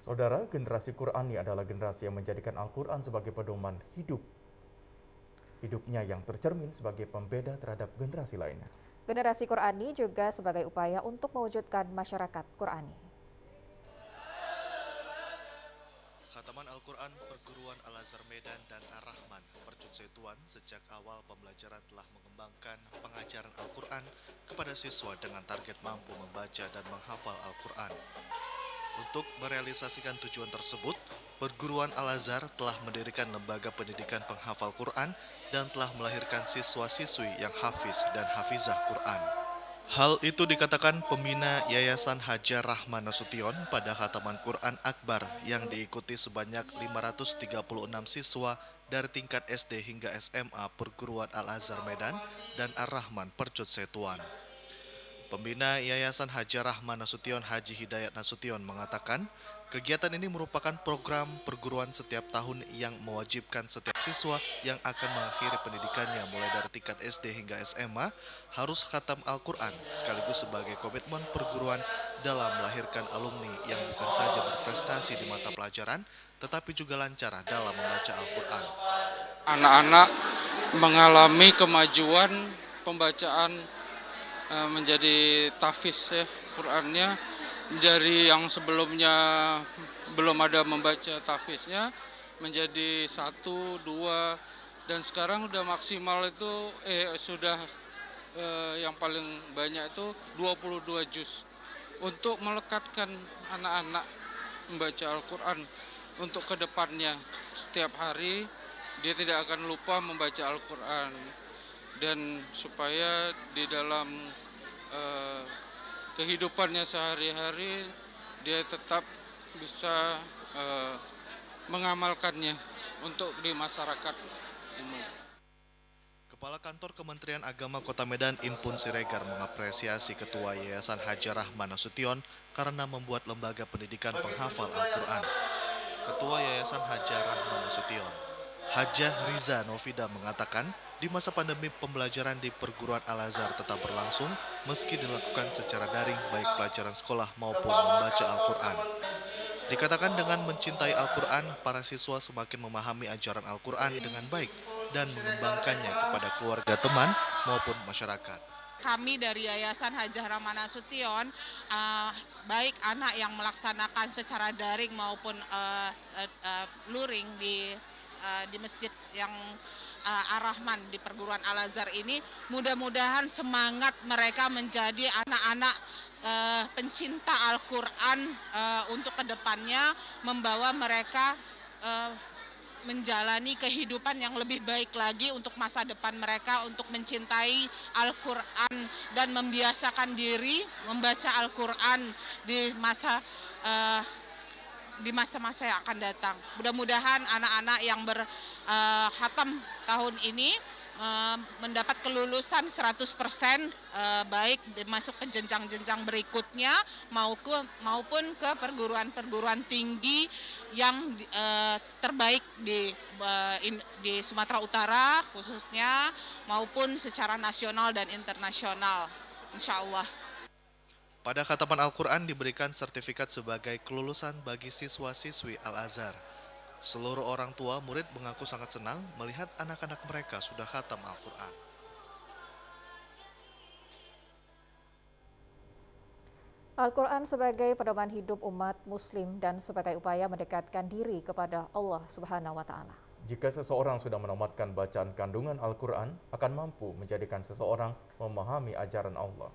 Saudara, generasi Qurani adalah generasi yang menjadikan Al-Quran sebagai pedoman hidup. Hidupnya yang tercermin sebagai pembeda terhadap generasi lainnya. Generasi Qurani juga sebagai upaya untuk mewujudkan masyarakat Qurani. Khataman Al-Quran Perguruan Al-Azhar Medan dan Ar-Rahman Mercut Setuan sejak awal pembelajaran telah mengembangkan pengajaran Al-Quran kepada siswa dengan target mampu membaca dan menghafal Al-Quran. Untuk merealisasikan tujuan tersebut, Perguruan Al-Azhar telah mendirikan lembaga pendidikan penghafal Quran dan telah melahirkan siswa-siswi yang hafiz dan hafizah Quran. Hal itu dikatakan pembina Yayasan Hajar Rahman Nasution pada Khataman Quran Akbar yang diikuti sebanyak 536 siswa dari tingkat SD hingga SMA Perguruan Al-Azhar Medan dan Ar-Rahman Percut Setuan. Pembina Yayasan Hajar Rahman Nasution Haji Hidayat Nasution mengatakan, kegiatan ini merupakan program perguruan setiap tahun yang mewajibkan setiap siswa yang akan mengakhiri pendidikannya mulai dari tingkat SD hingga SMA harus khatam Al-Quran sekaligus sebagai komitmen perguruan dalam melahirkan alumni yang bukan saja berprestasi di mata pelajaran tetapi juga lancar dalam membaca Al-Quran. Anak-anak mengalami kemajuan pembacaan menjadi tahfiz ya Qurannya, dari yang sebelumnya belum ada membaca tahfiznya menjadi 1, 2 dan sekarang udah maksimal itu sudah yang paling banyak itu 22 juz untuk melekatkan anak-anak membaca Al-Quran untuk kedepannya. Setiap hari dia tidak akan lupa membaca Al-Quran dan supaya di dalam kehidupannya sehari-hari dia tetap bisa mengamalkannya untuk di masyarakat umum. Kepala Kantor Kementerian Agama Kota Medan Impun Siregar mengapresiasi Ketua Yayasan Hajar Rahman Nasution karena membuat lembaga pendidikan penghafal Al-Quran. Ketua Yayasan Hajar Rahman Nasution, Hajah Riza Novida mengatakan, di masa pandemi pembelajaran di Perguruan Al-Azhar tetap berlangsung meski dilakukan secara daring baik pelajaran sekolah maupun membaca Al-Quran. Dikatakan dengan mencintai Al-Quran, para siswa semakin memahami ajaran Al-Quran dengan baik dan mengembangkannya kepada keluarga, teman maupun masyarakat. Kami dari Yayasan Hajar Rahman Nasution, baik anak yang melaksanakan secara daring maupun luring di masjid yang Ar-Rahman di Perguruan Al-Azhar ini, mudah-mudahan semangat mereka menjadi anak-anak pencinta Al-Quran untuk kedepannya, membawa mereka menjalani kehidupan yang lebih baik lagi untuk masa depan mereka, untuk mencintai Al-Quran dan membiasakan diri membaca Al-Quran di masa-masa yang akan datang. Mudah-mudahan anak-anak yang berkhatam tahun ini mendapat kelulusan 100%, baik masuk ke jenjang-jenjang berikutnya maupun ke perguruan-perguruan tinggi yang terbaik di Sumatera Utara khususnya, maupun secara nasional dan internasional, insya Allah. Pada khataman Al-Quran diberikan sertifikat sebagai kelulusan bagi siswa-siswi Al-Azhar. Seluruh orang tua murid mengaku sangat senang melihat anak-anak mereka sudah khatam Al-Quran. Al-Quran sebagai pedoman hidup umat muslim dan sebagai upaya mendekatkan diri kepada Allah Subhanahu wa Ta'ala. Jika seseorang sudah menamatkan bacaan kandungan Al-Quran, akan mampu menjadikan seseorang memahami ajaran Allah.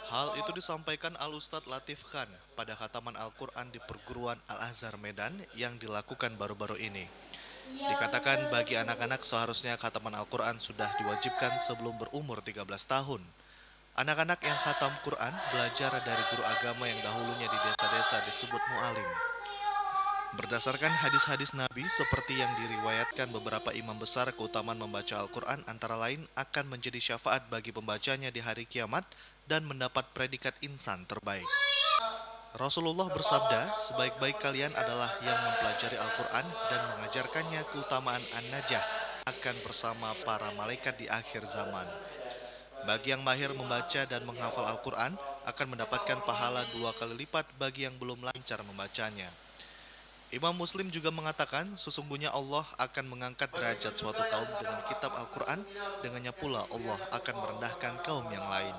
Hal itu disampaikan Al-Ustadz Latif Khan pada khataman Al-Quran di Perguruan Al-Azhar Medan yang dilakukan baru-baru ini. Dikatakan bagi anak-anak seharusnya khataman Al-Quran sudah diwajibkan sebelum berumur 13 tahun. Anak-anak yang khatam Quran belajar dari guru agama yang dahulunya di desa-desa disebut mu'alim. Berdasarkan hadis-hadis Nabi seperti yang diriwayatkan beberapa imam besar, keutamaan membaca Al-Quran antara lain akan menjadi syafaat bagi pembacanya di hari kiamat dan mendapat predikat insan terbaik. Rasulullah bersabda, sebaik-baik kalian adalah yang mempelajari Al-Quran dan mengajarkannya. Keutamaan an-najah akan bersama para malaikat di akhir zaman. Bagi yang mahir membaca dan menghafal Al-Quran, akan mendapatkan pahala 2 kali lipat bagi yang belum lancar membacanya. Imam Muslim juga mengatakan, sesungguhnya Allah akan mengangkat derajat suatu kaum dengan kitab Al-Quran, dengannya pula Allah akan merendahkan kaum yang lain.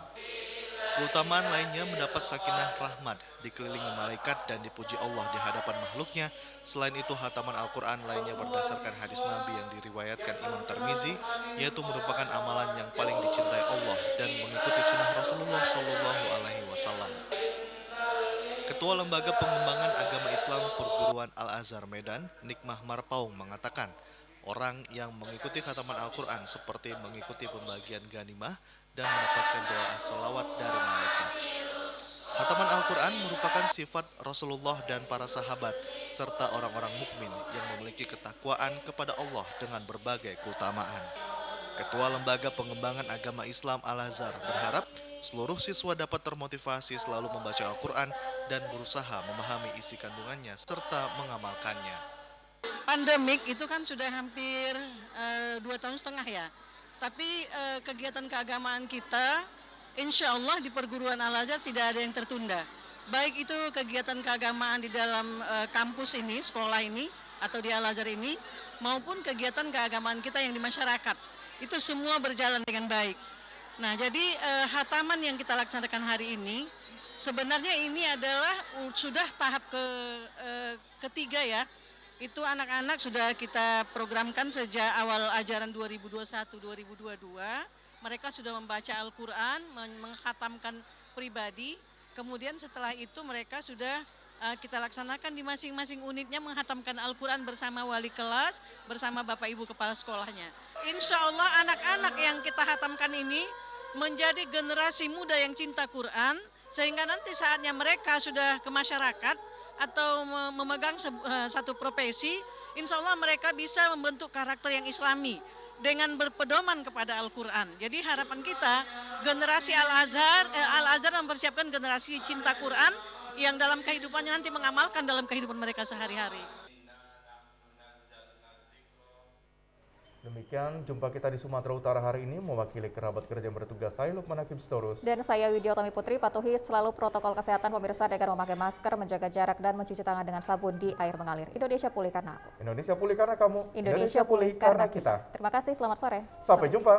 Keutamaan lainnya mendapat sakinah rahmat, dikelilingi malaikat dan dipuji Allah di hadapan makhluknya. Selain itu, hataman Al-Quran lainnya berdasarkan hadis Nabi yang diriwayatkan Imam Tirmizi, yaitu merupakan amalan yang paling dicintai Allah dan mengikuti sunnah Rasulullah SAW. Ketua Lembaga Pengembangan Agama Islam Perguruan Al-Azhar Medan, Nikmah Marpaung mengatakan, orang yang mengikuti khataman Al-Quran seperti mengikuti pembagian ghanimah dan mendapatkan doa salawat dari malaikat. Khataman Al-Quran merupakan sifat Rasulullah dan para sahabat, serta orang-orang mukmin yang memiliki ketakwaan kepada Allah dengan berbagai keutamaan. Ketua Lembaga Pengembangan Agama Islam Al-Azhar berharap seluruh siswa dapat termotivasi selalu membaca Al-Quran dan berusaha memahami isi kandungannya serta mengamalkannya. Pandemik itu kan sudah hampir 2,5 tahun ya. Tapi kegiatan keagamaan kita, insya Allah di perguruan Al-Azhar tidak ada yang tertunda. Baik itu kegiatan keagamaan di dalam kampus ini, sekolah ini, atau di Al-Azhar ini, maupun kegiatan keagamaan kita yang di masyarakat. Itu semua berjalan dengan baik. Nah, jadi khataman yang kita laksanakan hari ini, sebenarnya ini adalah sudah tahap ketiga ya. Itu anak-anak sudah kita programkan sejak awal ajaran 2021-2022. Mereka sudah membaca Al-Quran, mengkhatamkan pribadi. Kemudian setelah itu mereka sudah kita laksanakan di masing-masing unitnya mengkhatamkan Al-Quran bersama wali kelas, bersama Bapak Ibu Kepala Sekolahnya. Insya Allah anak-anak yang kita khatamkan ini menjadi generasi muda yang cinta Quran, sehingga nanti saatnya mereka sudah ke masyarakat, atau memegang satu profesi, insya Allah mereka bisa membentuk karakter yang islami dengan berpedoman kepada Al-Quran. Jadi harapan kita generasi Al-Azhar mempersiapkan generasi cinta Quran yang dalam kehidupannya nanti mengamalkan dalam kehidupan mereka sehari-hari. Demikian jumpa kita di Sumatera Utara hari ini. Mewakili kerabat kerja yang bertugas, saya Lukman Hakim Sitorus. Dan saya Widyotami Putri. Patuhi selalu protokol kesehatan pemirsa dengan memakai masker, menjaga jarak, dan mencuci tangan dengan sabun di air mengalir. Indonesia pulih karena aku. Indonesia pulih karena kamu. Indonesia pulih karena kita. Terima kasih, selamat sore. Sampai jumpa.